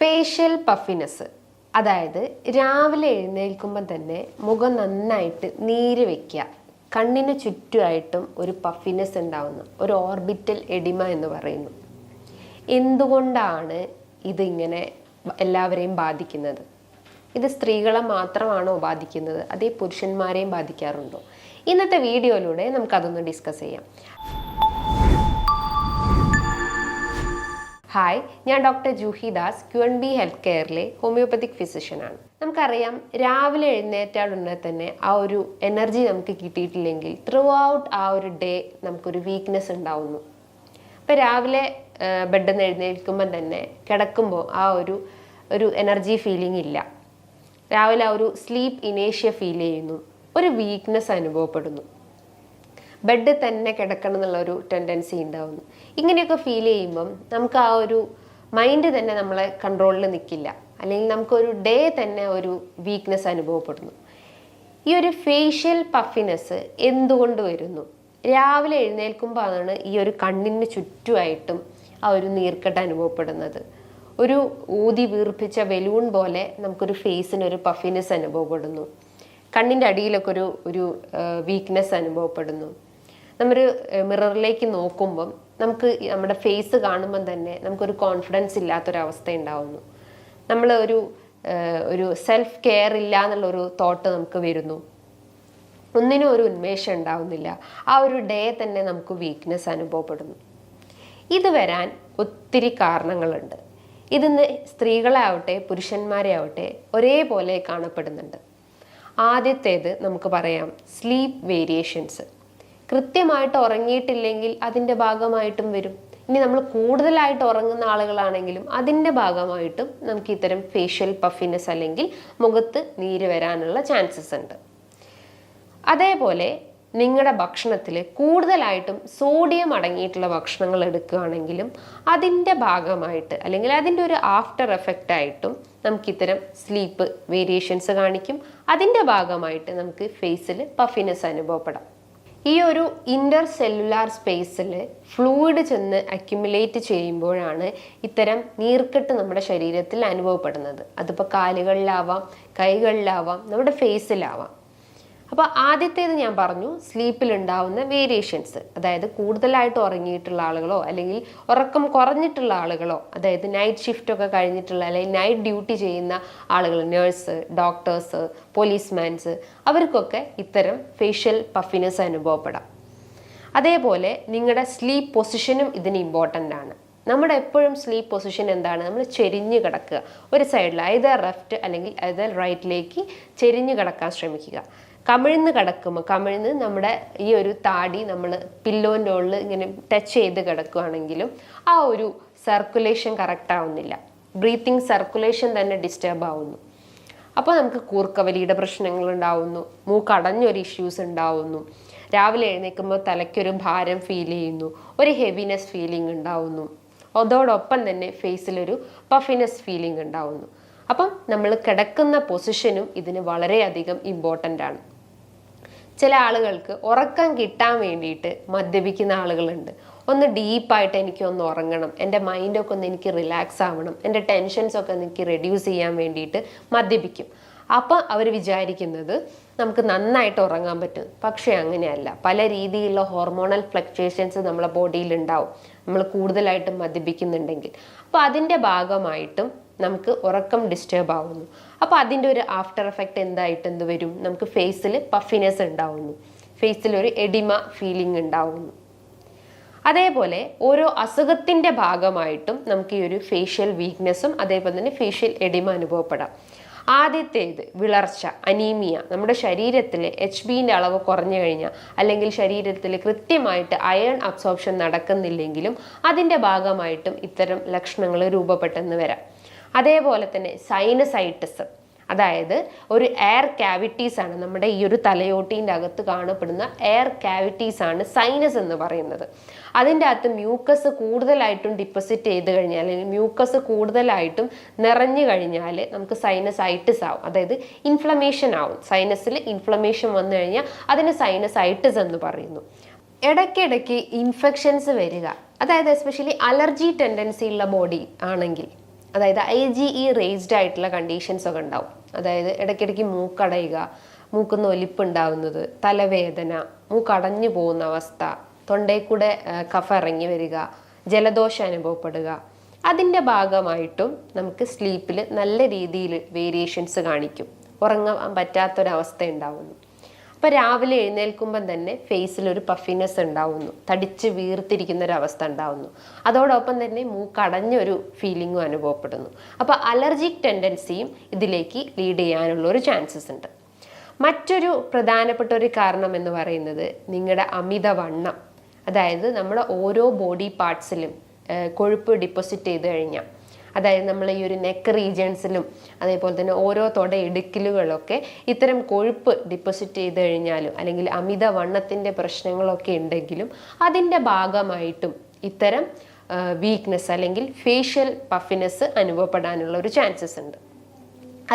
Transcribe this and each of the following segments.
Facial puffiness, അതായത് രാവിലെ എഴുന്നേൽക്കുമ്പോൾ തന്നെ മുഖം നന്നായിട്ട് നീര് വയ്ക്കുക, കണ്ണിന് ചുറ്റുമായിട്ടും ഒരു പഫിനെസ് ഉണ്ടാവുന്നു, ഒരു ഓർബിറ്റൽ എഡിമ എന്ന് പറയുന്നു. എന്തുകൊണ്ടാണ് ഇതിങ്ങനെ എല്ലാവരെയും ബാധിക്കുന്നത്? ഇത് സ്ത്രീകളെ മാത്രമാണോ ബാധിക്കുന്നത്, അതേ പുരുഷന്മാരെയും ബാധിക്കാറുണ്ടോ? ഇന്നത്തെ വീഡിയോയിലൂടെ നമുക്കതൊന്ന് ഡിസ്കസ് ചെയ്യാം. ഹായ്, ഞാൻ doctor Juhi Das, QNB health കെയറിലെ ഹോമിയോപ്പത്തിക് ഫിസിഷ്യനാണ്. നമുക്കറിയാം, രാവിലെ എഴുന്നേറ്റാലുടനെ തന്നെ ആ ഒരു എനർജി നമുക്ക് കിട്ടിയിട്ടില്ലെങ്കിൽ ത്രൂ ഔട്ട് ആ ഒരു ഡേ നമുക്കൊരു വീക്ക്നെസ് ഉണ്ടാവുന്നു. അപ്പോൾ രാവിലെ ബെഡിൽ നിന്ന് എഴുന്നേൽക്കുമ്പം തന്നെ കിടക്കുമ്പോൾ ആ ഒരു എനർജി ഫീലിംഗ് ഇല്ല. രാവിലെ ആ ഒരു സ്ലീപ്പ് ഇനേഷ്യ ഫീൽ ചെയ്യുന്നു, ഒരു വീക്ക്നെസ് അനുഭവപ്പെടുന്നു, ബെഡ് തന്നെ കിടക്കണം എന്നുള്ളൊരു ടെൻഡൻസി ഉണ്ടാവുന്നു. ഇങ്ങനെയൊക്കെ ഫീൽ ചെയ്യുമ്പം നമുക്ക് ആ ഒരു മൈൻഡ് തന്നെ നമ്മളെ കൺട്രോളിൽ നിൽക്കില്ല, അല്ലെങ്കിൽ നമുക്കൊരു ഡേ തന്നെ ഒരു വീക്ക്നെസ് അനുഭവപ്പെടുന്നു. ഈ ഒരു ഫേഷ്യൽ പഫിനെസ് എന്തുകൊണ്ട് വരുന്നു? രാവിലെ എഴുന്നേൽക്കുമ്പോഴാണ് ഈ ഒരു കണ്ണിന് ചുറ്റുമായിട്ടും ആ ഒരു നീർക്കെട്ട് അനുഭവപ്പെടുന്നത്. ഒരു ഊതി വീർപ്പിച്ച ബലൂൺ പോലെ നമുക്കൊരു ഫേസിനൊരു പഫിനെസ് അനുഭവപ്പെടുന്നു. കണ്ണിൻ്റെ അടിയിലൊക്കെ ഒരു വീക്ക്നെസ് അനുഭവപ്പെടുന്നു. നമ്മളൊരു മിററിലേക്ക് നോക്കുമ്പം നമുക്ക് നമ്മുടെ ഫേസ് കാണുമ്പം തന്നെ നമുക്കൊരു കോൺഫിഡൻസ് ഇല്ലാത്തൊരവസ്ഥ ഉണ്ടാവുന്നു. നമ്മൾ ഒരു സെൽഫ് കെയർ ഇല്ല എന്നുള്ളൊരു തോട്ട് നമുക്ക് വരുന്നു. ഒന്നിനും ഒരു ഉന്മേഷം ഉണ്ടാവുന്നില്ല. ആ ഒരു ഡേ തന്നെ നമുക്ക് വീക്ക്നെസ് അനുഭവപ്പെടുന്നു. ഇത് വരാൻ ഒത്തിരി കാരണങ്ങളുണ്ട്. ഇതിന്ന് സ്ത്രീകളാവട്ടെ പുരുഷന്മാരെ ആവട്ടെ ഒരേപോലെ കാണപ്പെടുന്നുണ്ട്. ആദ്യത്തേത് നമുക്ക് പറയാം, സ്ലീപ്പ് വേരിയേഷൻസ്. കൃത്യമായിട്ട് ഉറങ്ങിയിട്ടില്ലെങ്കിൽ അതിൻ്റെ ഭാഗമായിട്ടും വരും. ഇനി നമ്മൾ കൂടുതലായിട്ട് ഉറങ്ങുന്ന ആളുകളാണെങ്കിലും അതിൻ്റെ ഭാഗമായിട്ടും നമുക്ക് ഇത്തരം ഫേഷ്യൽ പഫിനെസ് അല്ലെങ്കിൽ മുഖത്ത് നീര് വരാനുള്ള ചാൻസസ് ഉണ്ട്. അതേപോലെ നിങ്ങളുടെ ഭക്ഷണത്തിൽ കൂടുതലായിട്ടും സോഡിയം അടങ്ങിയിട്ടുള്ള ഭക്ഷണങ്ങൾ എടുക്കുകയാണെങ്കിലും അതിൻ്റെ ഭാഗമായിട്ട് അല്ലെങ്കിൽ അതിൻ്റെ ഒരു ആഫ്റ്റർ എഫക്റ്റ് ആയിട്ടും നമുക്കിത്തരം സ്ലീപ്പ് വേരിയേഷൻസ് കാണിക്കും. അതിൻ്റെ ഭാഗമായിട്ട് നമുക്ക് ഫേസിൽ പഫിനെസ് അനുഭവപ്പെടാം. ഈ ഒരു ഇൻ്റർ സെല്ലുലാർ സ്പേസിൽ ഫ്ലൂയിഡ് ചെന്ന് അക്യുമുലേറ്റ് ചെയ്യുമ്പോഴാണ് ഇത്തരം നീർക്കെട്ട് നമ്മുടെ ശരീരത്തിൽ അനുഭവപ്പെടുന്നത്. അതിപ്പോൾ കാലുകളിലാവാം, കൈകളിലാവാം, നമ്മുടെ ഫേസിലാവാം. അപ്പോൾ ആദ്യത്തേത് ഞാൻ പറഞ്ഞു, സ്ലീപ്പിലുണ്ടാവുന്ന വേരിയേഷൻസ്. അതായത് കൂടുതലായിട്ട് ഉറങ്ങിയിട്ടുള്ള ആളുകളോ അല്ലെങ്കിൽ ഉറക്കം കുറഞ്ഞിട്ടുള്ള ആളുകളോ, അതായത് നൈറ്റ് ഷിഫ്റ്റൊക്കെ കഴിഞ്ഞിട്ടുള്ള അല്ലെങ്കിൽ നൈറ്റ് ഡ്യൂട്ടി ചെയ്യുന്ന ആളുകൾ, നേഴ്സ്, ഡോക്ടേഴ്സ്, പോലീസ്മാൻസ്, അവർക്കൊക്കെ ഇത്തരം ഫേഷ്യൽ പഫിനെസ് അനുഭവപ്പെടാം. അതേപോലെ നിങ്ങളുടെ സ്ലീപ്പ് പൊസിഷനും ഇതിന് ഇമ്പോർട്ടൻ്റ് ആണ്. നമ്മുടെ എപ്പോഴും സ്ലീപ്പ് പൊസിഷൻ എന്താണ്? നമ്മൾ ചെരിഞ്ഞ് കിടക്കുക, ഒരു സൈഡിൽ, ഐദർ ലെഫ്റ്റ് അല്ലെങ്കിൽ ഐദർ റൈറ്റിലേക്ക് ചെരിഞ്ഞ് കിടക്കാൻ ശ്രമിക്കുക. കമിഴ്ന്ന് കിടക്കുമ്പോൾ നമ്മുടെ ഈ ഒരു താടി നമ്മൾ പില്ലോൻ്റെ ഉള്ളിൽ ഇങ്ങനെ ടച്ച് ചെയ്ത് കിടക്കുകയാണെങ്കിലും ആ ഒരു സർക്കുലേഷൻ കറക്റ്റ് ആവുന്നില്ല. ബ്രീത്തിങ് സർക്കുലേഷൻ തന്നെ ഡിസ്റ്റർബ് ആവുന്നു. അപ്പോൾ നമുക്ക് കൂർക്കവലിയുടെ പ്രശ്നങ്ങൾ ഉണ്ടാവുന്നു, മൂക്കടഞ്ഞൊരു ഇഷ്യൂസ് ഉണ്ടാവുന്നു, രാവിലെ എഴുന്നേൽക്കുമ്പോൾ തലയ്ക്കൊരു ഭാരം ഫീൽ ചെയ്യുന്നു, ഒരു ഹെവിനെസ് ഫീലിംഗ് ഉണ്ടാവുന്നു, അതോടൊപ്പം തന്നെ ഫേസിലൊരു പഫിനെസ് ഫീലിംഗ് ഉണ്ടാവുന്നു. അപ്പം നമ്മൾ കിടക്കുന്ന പൊസിഷനും ഇതിന് വളരെയധികം ഇമ്പോർട്ടൻ്റ് ആണ്. ചില ആളുകൾക്ക് ഉറക്കം കിട്ടാൻ വേണ്ടിയിട്ട് മദ്യപിക്കുന്ന ആളുകളുണ്ട്. ഒന്ന് ഡീപ്പായിട്ട് എനിക്കൊന്ന് ഉറങ്ങണം, എൻ്റെ മൈൻഡൊക്കെ ഒന്ന് എനിക്ക് റിലാക്സ് ആവണം, എൻ്റെ ടെൻഷൻസൊക്കെ എനിക്ക് റെഡ്യൂസ് ചെയ്യാൻ വേണ്ടിയിട്ട് മദ്യപിക്കും. അപ്പം അവർ വിചാരിക്കുന്നത് നമുക്ക് നന്നായിട്ട് ഉറങ്ങാൻ പറ്റും. പക്ഷേ അങ്ങനെയല്ല. പല രീതിയിലുള്ള ഹോർമോണൽ ഫ്ലക്ച്വേഷൻസ് നമ്മളെ ബോഡിയിൽ ഉണ്ടാവും നമ്മൾ കൂടുതലായിട്ടും മദ്യപിക്കുന്നുണ്ടെങ്കിൽ. അപ്പോൾ അതിൻ്റെ ഭാഗമായിട്ടും നമുക്ക് ഉറക്കം ഡിസ്റ്റർബ് ആവുന്നു. അപ്പോൾ അതിൻ്റെ ഒരു ആഫ്റ്റർ എഫക്റ്റ് എന്ത് വരും? നമുക്ക് ഫേസിൽ പഫിനെസ് ഉണ്ടാവുന്നു, ഫേസിലൊരു എഡിമ ഫീലിംഗ് ഉണ്ടാവുന്നു. അതേപോലെ ഓരോ അസുഖത്തിൻ്റെ ഭാഗമായിട്ടും നമുക്ക് ഈ ഒരു ഫേഷ്യൽ വീക്ക്നെസ്സും അതേപോലെ തന്നെ ഫേഷ്യൽ എഡിമ അനുഭവപ്പെടാം. ആദ്യത്തേത് വിളർച്ച, അനീമിയ. നമ്മുടെ ശരീരത്തിൽ HBൻ്റെ അളവ് കുറഞ്ഞു കഴിഞ്ഞാൽ അല്ലെങ്കിൽ ശരീരത്തിൽ കൃത്യമായിട്ട് അയൺ അബ്സോർപ്ഷൻ നടക്കുന്നില്ലെങ്കിലും അതിൻ്റെ ഭാഗമായിട്ടും ഇത്തരം ലക്ഷണങ്ങൾ രൂപപ്പെട്ടെന്ന് വരാം. അതേപോലെ തന്നെ സൈനസൈറ്റിസ്, അതായത് ഒരു എയർ ക്യാവിറ്റീസ് ആണ്, നമ്മുടെ ഈ ഒരു തലയോട്ടീൻ്റെ അകത്ത് കാണപ്പെടുന്ന എയർ ക്യാവിറ്റീസ് ആണ് സൈനസ് എന്ന് പറയുന്നത്. അതിൻ്റെ അകത്ത് മ്യൂക്കസ് കൂടുതലായിട്ടും ഡിപ്പോസിറ്റ് ചെയ്ത് കഴിഞ്ഞാൽ അല്ലെങ്കിൽ മ്യൂക്കസ് കൂടുതലായിട്ടും നിറഞ്ഞു കഴിഞ്ഞാൽ നമുക്ക് സൈനസൈറ്റിസ് ആവും, അതായത് ഇൻഫ്ലമേഷൻ ആവും. സൈനസിൽ ഇൻഫ്ലമേഷൻ വന്നു കഴിഞ്ഞാൽ അതിന് സൈനസൈറ്റിസ് എന്ന് പറയുന്നു. ഇടയ്ക്കിടയ്ക്ക് ഇൻഫെക്ഷൻസ് വരിക, അതായത് എസ്പെഷ്യലി അലർജി ടെൻഡൻസി ഉള്ള ബോഡി ആണെങ്കിൽ അതായത് IgE റേസ്ഡ് ആയിട്ടുള്ള കണ്ടീഷൻസ് ഒക്കെ ഉണ്ടാവും. അതായത് ഇടയ്ക്കിടയ്ക്ക് മൂക്കടയുക, മൂക്കുന്ന് ഒലിപ്പ് ഉണ്ടാവുന്നത്, തലവേദന, മൂക്കടഞ്ഞു പോകുന്ന അവസ്ഥ, തൊണ്ടയിൽ കൂടെ കഫ ഇറങ്ങി വരിക, ജലദോഷം അനുഭവപ്പെടുക. അതിൻ്റെ ഭാഗമായിട്ടും നമുക്ക് സ്ലീപ്പിൽ നല്ല രീതിയിൽ വേരിയേഷൻസ് കാണിക്കും. ഉറങ്ങാൻ പറ്റാത്തൊരവസ്ഥ ഉണ്ടാവുന്നു. അപ്പോൾ രാവിലെ എഴുന്നേൽക്കുമ്പം തന്നെ ഫേസിലൊരു പഫിനെസ് ഉണ്ടാവുന്നു, തടിച്ച് വീർത്തിരിക്കുന്ന ഒരു അവസ്ഥ ഉണ്ടാവുന്നു. അതോടൊപ്പം തന്നെ മൂക്കടഞ്ഞൊരു ഫീലിങ്ങും അനുഭവപ്പെടുന്നു. അപ്പോൾ അലർജിക് ടെൻഡൻസിയും ഇതിലേക്ക് ലീഡ് ചെയ്യാനുള്ള ഒരു ചാൻസസ് ഉണ്ട്. മറ്റൊരു പ്രധാനപ്പെട്ട ഒരു കാരണം എന്ന് പറയുന്നത് നിങ്ങളുടെ അമിതവണ്ണം. അതായത് നമ്മുടെ ഓരോ ബോഡി പാർട്സിലും കൊഴുപ്പ് ഡിപ്പോസിറ്റ് ചെയ്ത് കഴിഞ്ഞാൽ, അതായത് നമ്മൾ ഈ ഒരു നെക്ക് റീജിയൻസിലും അതേപോലെ തന്നെ ഓരോ തൊട ഇടുക്കിലുകളൊക്കെ ഇത്തരം കൊഴുപ്പ് ഡിപ്പോസിറ്റ് ചെയ്ത് കഴിഞ്ഞാലും അല്ലെങ്കിൽ അമിതവണ്ണത്തിൻ്റെ പ്രശ്നങ്ങളൊക്കെ ഉണ്ടെങ്കിലും അതിൻ്റെ ഭാഗമായിട്ടും ഇത്തരം വീക്ക്നെസ് അല്ലെങ്കിൽ ഫേഷ്യൽ പഫിനെസ് അനുഭവപ്പെടാനുള്ള ഒരു ചാൻസസ് ഉണ്ട്.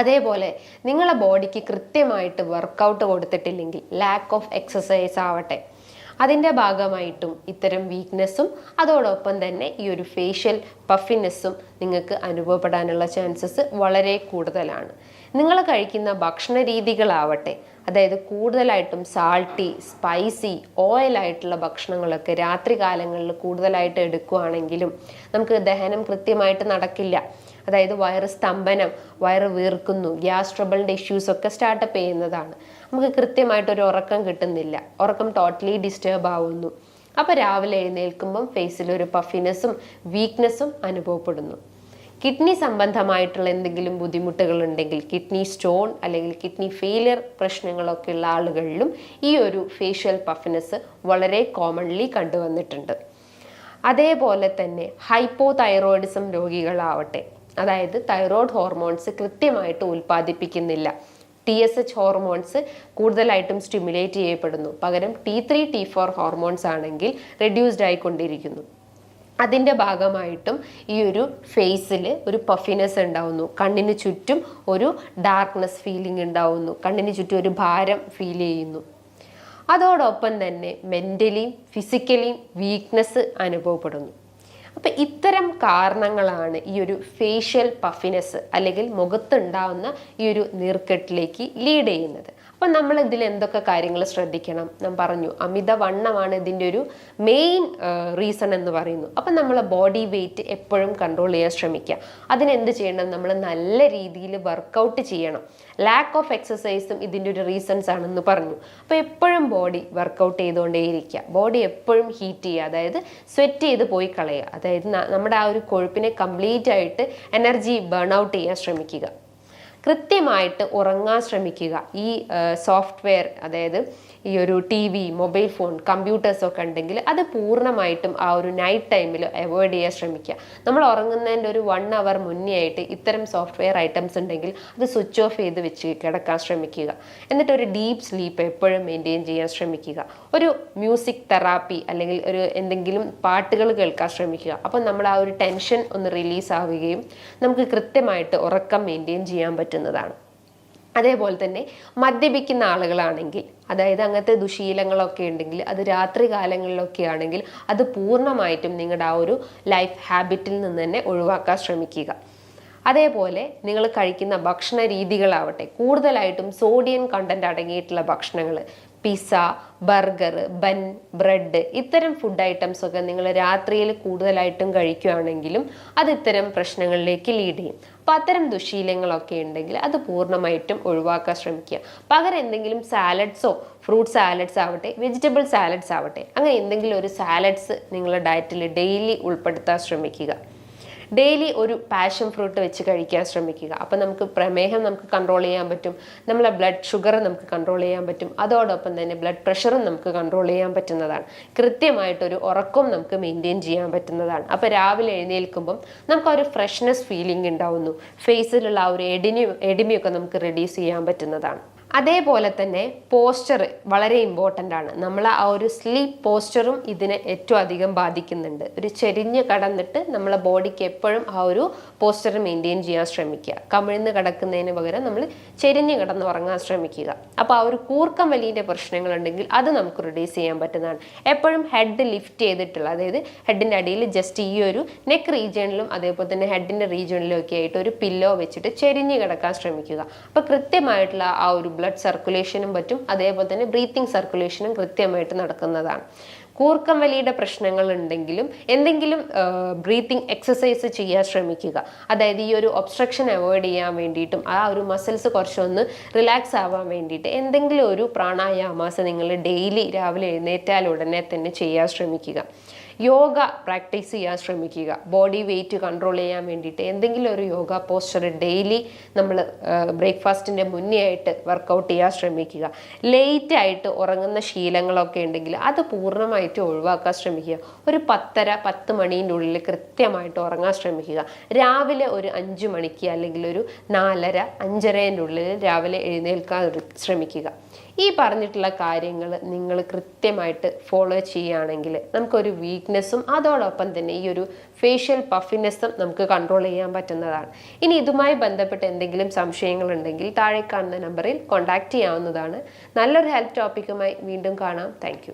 അതേപോലെ നിങ്ങളെ ബോഡിക്ക് കൃത്യമായിട്ട് വർക്കൗട്ട് കൊടുത്തിട്ടില്ലെങ്കിൽ, ലാക്ക് ഓഫ് എക്സസൈസ് ആവട്ടെ, അതിൻ്റെ ഭാഗമായിട്ടും ഇത്തരം വീക്ക്നെസ്സും അതോടൊപ്പം തന്നെ ഈ ഒരു ഫേഷ്യൽ പഫിനെസ്സും നിങ്ങൾക്ക് അനുഭവപ്പെടാനുള്ള ചാൻസസ് വളരെ കൂടുതലാണ്. നിങ്ങൾ കഴിക്കുന്ന ഭക്ഷണ രീതികളാവട്ടെ, അതായത് കൂടുതലായിട്ടും സാൾട്ടി, സ്പൈസി, ഓയിലായിട്ടുള്ള ഭക്ഷണങ്ങളൊക്കെ രാത്രി കാലങ്ങളിൽ കൂടുതലായിട്ട് എടുക്കുകയാണെങ്കിലും നമുക്ക് ദഹനം കൃത്യമായിട്ട് നടക്കില്ല. അതായത് വയറ് സ്തംഭനം, വയറ് വീർക്കുന്നു, ഗ്യാസ് ട്രബിളിൻ്റെ ഇഷ്യൂസ് ഒക്കെ സ്റ്റാർട്ടപ്പ് ചെയ്യുന്നതാണ്. നമുക്ക് കൃത്യമായിട്ടൊരു ഉറക്കം കിട്ടുന്നില്ല, ഉറക്കം ടോട്ടലി ഡിസ്റ്റർബ് ആവുന്നു. അപ്പോൾ രാവിലെ എഴുന്നേൽക്കുമ്പം ഫേസിലൊരു പഫിനെസ്സും വീക്ക്നെസ്സും അനുഭവപ്പെടുന്നു. കിഡ്നി സംബന്ധമായിട്ടുള്ള എന്തെങ്കിലും ബുദ്ധിമുട്ടുകൾ ഉണ്ടെങ്കിൽ, കിഡ്നി സ്റ്റോൺ അല്ലെങ്കിൽ കിഡ്നി ഫെയിലിയർ പ്രശ്നങ്ങളൊക്കെ ഉള്ള ആളുകളിലും ഈ ഒരു ഫേഷ്യൽ പഫിനെസ് വളരെ കോമൺലി കണ്ടുവന്നിട്ടുണ്ട്. അതേപോലെ തന്നെ ഹൈപ്പോതൈറോയിഡിസം രോഗികളാവട്ടെ, അതായത് തൈറോയ്ഡ് ഹോർമോൺസ് കൃത്യമായിട്ട് ഉൽപ്പാദിപ്പിക്കുന്നില്ല, TSH ഹോർമോൺസ് കൂടുതലായിട്ടും സ്റ്റിമുലേറ്റ് ചെയ്യപ്പെടുന്നു, പകരം T3 T4 ഹോർമോൺസ് ആണെങ്കിൽ റെഡ്യൂസ്ഡ് ആയിക്കൊണ്ടിരിക്കുന്നു. അതിൻ്റെ ഭാഗമായിട്ടും ഈ ഒരു ഫേസിൽ ഒരു പഫിനെസ് ഉണ്ടാവുന്നു, കണ്ണിന് ചുറ്റും ഒരു ഡാർക്ക്നെസ് ഫീലിംഗ് ഉണ്ടാവുന്നു, കണ്ണിന് ചുറ്റും ഒരു ഭാരം ഫീൽ ചെയ്യുന്നു. അതോടൊപ്പം തന്നെ മെൻ്റലിയും ഫിസിക്കലിയും വീക്ക്നെസ് അനുഭവപ്പെടുന്നു. അപ്പം ഇത്തരം കാരണങ്ങളാണ് ഈ ഒരു ഫേഷ്യൽ പഫിനെസ് അല്ലെങ്കിൽ മുഖത്തുണ്ടാവുന്ന ഈ ഒരു നീർക്കെട്ടിലേക്ക് ലീഡ് ചെയ്യുന്നത്. അപ്പം നമ്മൾ ഇതിൽ എന്തൊക്കെ കാര്യങ്ങൾ ശ്രദ്ധിക്കണം? ഞാൻ പറഞ്ഞു, അമിതവണ്ണമാണ് ഇതിൻ്റെ ഒരു മെയിൻ റീസൺ എന്ന് പറയുന്നു. അപ്പം നമ്മൾ ബോഡി വെയിറ്റ് എപ്പോഴും കൺട്രോൾ ചെയ്യാൻ ശ്രമിക്കുക. അതിനെന്ത് ചെയ്യണം? നമ്മൾ നല്ല രീതിയിൽ വർക്കൗട്ട് ചെയ്യണം. ലാക്ക് ഓഫ് എക്സസൈസും ഇതിൻ്റെ ഒരു റീസൺസ് ആണെന്ന് പറഞ്ഞു. അപ്പോൾ എപ്പോഴും ബോഡി വർക്കൗട്ട് ചെയ്തുകൊണ്ടേയിരിക്കുക, ബോഡി എപ്പോഴും ഹീറ്റ് ചെയ്യുക, അതായത് സ്വെറ്റ് ചെയ്ത് പോയി കളയുക, അതായത് നമ്മുടെ ആ ഒരു കൊഴുപ്പിനെ കംപ്ലീറ്റ് ആയിട്ട് എനർജി ബേൺ ഔട്ട് ചെയ്യാൻ ശ്രമിക്കുക. കൃത്യമായിട്ട് ഉറങ്ങാൻ ശ്രമിക്കുക. ഈ സോഫ്റ്റ്വെയർ, അതായത് ഈ ഒരു TV, മൊബൈൽ ഫോൺ, കമ്പ്യൂട്ടേഴ്സൊക്കെ ഉണ്ടെങ്കിൽ അത് പൂർണ്ണമായിട്ടും ആ ഒരു നൈറ്റ് ടൈമിൽ അവോയ്ഡ് ചെയ്യാൻ ശ്രമിക്കുക. നമ്മൾ ഉറങ്ങുന്നതിൻ്റെ ഒരു 1 hour മുന്നേ ആയിട്ട് ഇത്തരം സോഫ്റ്റ്വെയർ ഐറ്റംസ് ഉണ്ടെങ്കിൽ അത് സ്വിച്ച് ഓഫ് ചെയ്ത് വെച്ച് കിടക്കാൻ ശ്രമിക്കുക. എന്നിട്ട് ഒരു ഡീപ്പ് സ്ലീപ്പ് എപ്പോഴും മെയിൻറ്റെയിൻ ചെയ്യാൻ ശ്രമിക്കുക. ഒരു മ്യൂസിക് തെറാപ്പി അല്ലെങ്കിൽ ഒരു എന്തെങ്കിലും പാട്ടുകൾ കേൾക്കാൻ ശ്രമിക്കുക. അപ്പം നമ്മൾ ആ ഒരു ടെൻഷൻ ഒന്ന് റിലീസ് ആവുകയും നമുക്ക് കൃത്യമായിട്ട് ഉറക്കം മെയിൻറ്റെയിൻ ചെയ്യാൻ പറ്റുന്നതാണ്. അതേപോലെ തന്നെ മദ്യപിക്കുന്ന ആളുകളാണെങ്കിൽ, അതായത് അങ്ങനത്തെ ദുശീലങ്ങളൊക്കെ ഉണ്ടെങ്കിൽ അത് രാത്രി കാലങ്ങളിലൊക്കെ ആണെങ്കിൽ അത് പൂർണ്ണമായിട്ടും നിങ്ങളുടെ ആ ഒരു ലൈഫ് ഹാബിറ്റിൽ നിന്ന് തന്നെ ഒഴിവാക്കാൻ ശ്രമിക്കുക. അതേപോലെ നിങ്ങൾ കഴിക്കുന്ന ഭക്ഷണ രീതികളാവട്ടെ, കൂടുതലായിട്ടും സോഡിയം കണ്ടന്റ് അടങ്ങിയിട്ടുള്ള ഭക്ഷണങ്ങൾ, പിസ്സ, ബർഗർ, ബൻ, ബ്രെഡ്, ഇത്തരം ഫുഡ് ഐറ്റംസ് ഒക്കെ നിങ്ങൾ രാത്രിയിൽ കൂടുതലായിട്ടും കഴിക്കുകയാണെങ്കിലും അത് ഇത്തരം പ്രശ്നങ്ങളിലേക്ക് ലീഡ് ചെയ്യും. അപ്പം അത്തരം ദുശീലങ്ങളൊക്കെ ഉണ്ടെങ്കിൽ അത് പൂർണ്ണമായിട്ടും ഒഴിവാക്കാൻ ശ്രമിക്കുക. പകരം എന്തെങ്കിലും സാലഡ്സോ, ഫ്രൂട്ട് സാലഡ്സ് ആവട്ടെ, വെജിറ്റബിൾ സാലഡ്സ് ആവട്ടെ, അങ്ങനെ എന്തെങ്കിലും ഒരു സാലഡ്സ് നിങ്ങളുടെ ഡയറ്റിൽ ഡെയിലി ഉൾപ്പെടുത്താൻ ശ്രമിക്കുക. ഡെയിലി ഒരു പാഷൻ ഫ്രൂട്ട് വെച്ച് കഴിക്കാൻ ശ്രമിക്കുക. അപ്പം നമുക്ക് പ്രമേഹം നമുക്ക് കൺട്രോൾ ചെയ്യാൻ പറ്റും, നമ്മളെ ബ്ലഡ് ഷുഗർ നമുക്ക് കൺട്രോൾ ചെയ്യാൻ പറ്റും, അതോടൊപ്പം തന്നെ ബ്ലഡ് പ്രഷറും നമുക്ക് കൺട്രോൾ ചെയ്യാൻ പറ്റുന്നതാണ്. കൃത്യമായിട്ടൊരു ഉറക്കവും നമുക്ക് മെയിൻറ്റെയിൻ ചെയ്യാൻ പറ്റുന്നതാണ്. അപ്പോൾ രാവിലെ എഴുന്നേൽക്കുമ്പം നമുക്ക് ഒരു ഫ്രഷ്നെസ് ഫീലിംഗ് ഉണ്ടാവുന്നു, ഫേസിലുള്ള ആ ഒരു എഡിമിയൊക്കെ നമുക്ക് റെഡ്യൂസ് ചെയ്യാൻ പറ്റുന്നതാണ്. അതേപോലെ തന്നെ പോസ്ചർ വളരെ ഇമ്പോർട്ടൻ്റ് ആണ്. നമ്മൾ ആ ഒരു സ്ലീപ്പ് പോസ്ചറും ഇതിനെ ഏറ്റവും അധികം ബാധിക്കുന്നുണ്ട്. ഒരു ചെരിഞ്ഞ് കിടന്നിട്ട് നമ്മളെ ബോഡിക്ക് എപ്പോഴും ആ ഒരു പോസ്ചർ മെയിൻറ്റെയിൻ ചെയ്യാൻ ശ്രമിക്കുക. കമിഴ്ന്ന് കിടക്കുന്നതിന് പകരം നമ്മൾ ചെരിഞ്ഞ് കിടന്ന് ഉറങ്ങാൻ ശ്രമിക്കുക. അപ്പോൾ ആ ഒരു കൂർക്കം വലിയ പ്രശ്നങ്ങളുണ്ടെങ്കിൽ അത് നമുക്ക് റിഡ്യൂസ് ചെയ്യാൻ പറ്റുന്നതാണ്. എപ്പോഴും ഹെഡ് ലിഫ്റ്റ് ചെയ്തിട്ടുള്ള, അതായത് ഹെഡിൻ്റെ അടിയിൽ ജസ്റ്റ് ഈ ഒരു നെക്ക് റീജിയണിലും അതേപോലെ തന്നെ ഹെഡിൻ്റെ റീജിയണിലും ഒക്കെ ആയിട്ട് ഒരു പില്ലോ വെച്ചിട്ട് ചെരിഞ്ഞ് കിടക്കാൻ ശ്രമിക്കുക. അപ്പോൾ കൃത്യമായിട്ടുള്ള ആ ഒരു ബ്ലഡ് സർക്കുലേഷനും പറ്റും, അതേപോലെ തന്നെ ബ്രീത്തിങ് സർക്കുലേഷനും കൃത്യമായിട്ട് നടക്കുന്നതാണ്. കൂർക്കം വലിയുടെ പ്രശ്നങ്ങൾ ഉണ്ടെങ്കിലും എന്തെങ്കിലും ബ്രീത്തിങ് എക്സസൈസ് ചെയ്യാൻ ശ്രമിക്കുക. അതായത് ഈ ഒരു ഒബ്സ്ട്രക്ഷൻ അവോയ്ഡ് ചെയ്യാൻ വേണ്ടിയിട്ടും ആ ഒരു മസിൽസ് കുറച്ചൊന്ന് റിലാക്സ് ആവാൻ വേണ്ടിയിട്ട് എന്തെങ്കിലും ഒരു പ്രാണായാമാസ് നിങ്ങൾ ഡെയിലി രാവിലെ എഴുന്നേറ്റാൽ ഉടനെ തന്നെ ചെയ്യാൻ ശ്രമിക്കുക. യോഗ പ്രാക്ടീസ് ചെയ്യാൻ ശ്രമിക്കുക. ബോഡി വെയിറ്റ് കൺട്രോൾ ചെയ്യാൻ വേണ്ടിയിട്ട് എന്തെങ്കിലും ഒരു യോഗ പോസ്ചർ ഡെയിലി നമ്മൾ ബ്രേക്ക്ഫാസ്റ്റിൻ്റെ മുന്നേ ആയിട്ട് വർക്കൗട്ട് ചെയ്യാൻ ശ്രമിക്കുക. ലേറ്റായിട്ട് ഉറങ്ങുന്ന ശീലങ്ങളൊക്കെ ഉണ്ടെങ്കിൽ അത് പൂർണ്ണമായിട്ട് ഒഴിവാക്കാൻ ശ്രമിക്കുക. ഒരു 10 മണീൻ്റെ ഉള്ളിൽ കൃത്യമായിട്ട് ഉറങ്ങാൻ ശ്രമിക്കുക. രാവിലെ ഒരു 5 മണിക്ക് അല്ലെങ്കിൽ ഒരു 4:30, 5:30 ഉള്ളിൽ രാവിലെ എഴുന്നേൽക്കാൻ ശ്രമിക്കുക. ഈ പറഞ്ഞിട്ടുള്ള കാര്യങ്ങൾ നിങ്ങൾ കൃത്യമായിട്ട് ഫോളോ ചെയ്യുകയാണെങ്കിൽ നമുക്കൊരു വീക്ക്നെസ്സും അതോടൊപ്പം തന്നെ ഈ ഒരു ഫേഷ്യൽ പഫിനെസ്സും നമുക്ക് കൺട്രോൾ ചെയ്യാൻ പറ്റുന്നതാണ്. ഇനി ഇതുമായി ബന്ധപ്പെട്ട് എന്തെങ്കിലും സംശയങ്ങളുണ്ടെങ്കിൽ താഴെ കാണുന്ന നമ്പറിൽ കോൺടാക്റ്റ് ചെയ്യാവുന്നതാണ്. നല്ലൊരു ഹെൽത്ത് ടോപ്പിക്കുമായി വീണ്ടും കാണാം. താങ്ക്